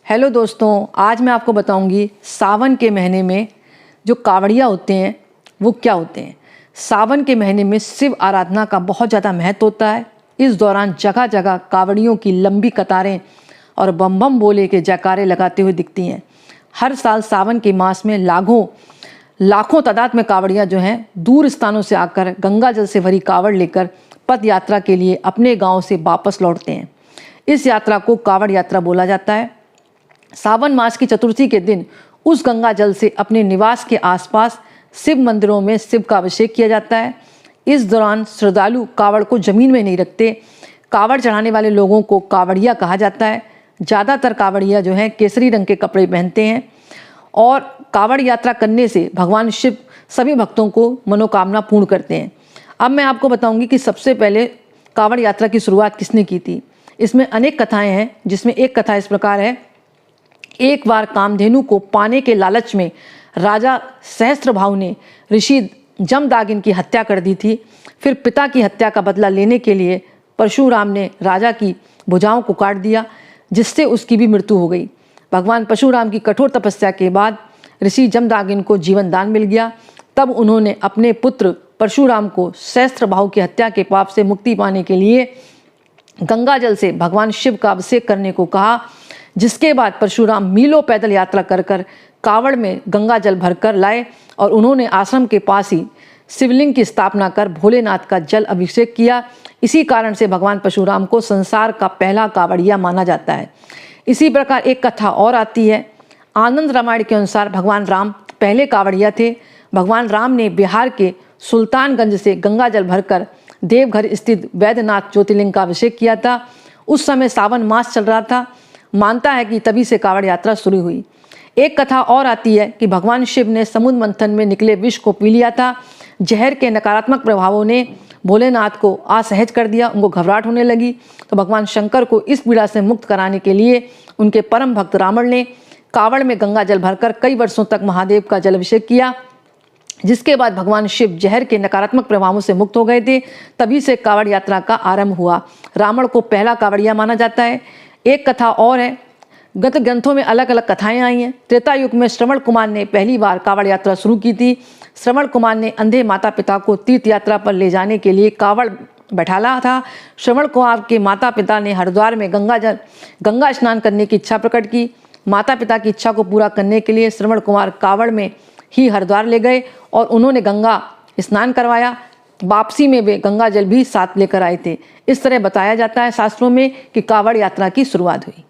Hello दोस्तों, आज मैं आपको बताऊंगी सावन के महीने में जो कावड़िया होते हैं वो क्या होते हैं। सावन के महीने में शिव आराधना का बहुत ज़्यादा महत्व होता है। इस दौरान जगह जगह कावड़ियों की लंबी कतारें और बम बम बोले के जयकारे लगाते हुए दिखती हैं। हर साल सावन के मास में लाखों तादाद में कावड़ियाँ जो हैं दूर स्थानों से आकर गंगा जल से भरी कावड़ लेकर पद यात्रा के लिए अपने गाँव से वापस लौटते हैं। इस यात्रा को कावड़ यात्रा बोला जाता है। सावन मास की चतुर्थी के दिन उस गंगा जल से अपने निवास के आसपास शिव मंदिरों में शिव का अभिषेक किया जाता है। इस दौरान श्रद्धालु कावड़ को जमीन में नहीं रखते। कावड़ चढ़ाने वाले लोगों को कावड़िया कहा जाता है। ज़्यादातर कावड़िया जो हैं केसरी रंग के कपड़े पहनते हैं और कावड़ यात्रा करने से भगवान शिव सभी भक्तों को मनोकामना पूर्ण करते हैं। अब मैं आपको बताऊंगी कि सबसे पहले कावड़ यात्रा की शुरुआत किसने की थी। इसमें अनेक कथाएं हैं, जिसमें एक कथा इस प्रकार है। एक बार कामधेनु को पाने के लालच में राजा सहस्त्रभाव ने ऋषि जमदागिन की हत्या कर दी थी। फिर पिता की हत्या का बदला लेने के लिए परशुराम ने राजा की भुजाओं को काट दिया, जिससे उसकी भी मृत्यु हो गई। भगवान परशुराम की कठोर तपस्या के बाद ऋषि जमदागिन को जीवन दान मिल गया। तब उन्होंने अपने पुत्र परशुराम को सहस्त्रभाव की हत्या के पाप से मुक्ति पाने के लिए गंगा जल से भगवान शिव का अभिषेक करने को कहा, जिसके बाद परशुराम मीलों पैदल यात्रा कर कावड़ में गंगा जल भरकर लाए और उन्होंने आश्रम के पास ही शिवलिंग की स्थापना कर भोलेनाथ का जल अभिषेक किया। इसी कारण से भगवान परशुराम को संसार का पहला कावड़िया माना जाता है। इसी प्रकार एक कथा और आती है। आनंद रामायण के अनुसार भगवान राम पहले कावड़िया थे। भगवान राम ने बिहार के सुल्तानगंज से गंगा जल भरकर देवघर स्थित वैद्यनाथ ज्योतिर्लिंग का अभिषेक किया था। उस समय सावन मास चल रहा था। मानता है कि तभी से कावड़ यात्रा शुरू हुई। एक कथा और आती है कि भगवान शिव ने समुद्र मंथन में निकले विष को पी लिया था। जहर के नकारात्मक प्रभावों ने भोलेनाथ को असहज कर दिया, उनको घबराहट होने लगी। तो भगवान शंकर को इस पीड़ा से मुक्त कराने के लिए उनके परम भक्त रावण ने कावड़ में गंगा जल भरकर कई वर्षों तक महादेव का जल अभिषेक किया, जिसके बाद भगवान शिव जहर के नकारात्मक प्रभावों से मुक्त हो गए थे। तभी से कावड़ यात्रा का आरंभ हुआ। रावण को पहला कावड़िया माना जाता है। एक कथा और है। गत ग्रंथों में अलग अलग कथाएं आई हैं। त्रेता युग में श्रवण कुमार ने पहली बार कावड़ यात्रा शुरू की थी। श्रवण कुमार ने अंधे माता पिता को तीर्थ यात्रा पर ले जाने के लिए कावड़ बैठाला था। श्रवण कुमार के माता पिता ने हरिद्वार में गंगा स्नान करने की इच्छा प्रकट की। माता पिता की इच्छा को पूरा करने के लिए श्रवण कुमार कावड़ में ही हरिद्वार ले गए और उन्होंने गंगा स्नान करवाया। वापसी में वे गंगा जल भी साथ लेकर आए थे। इस तरह बताया जाता है शास्त्रों में कि कावड़ यात्रा की शुरुआत हुई।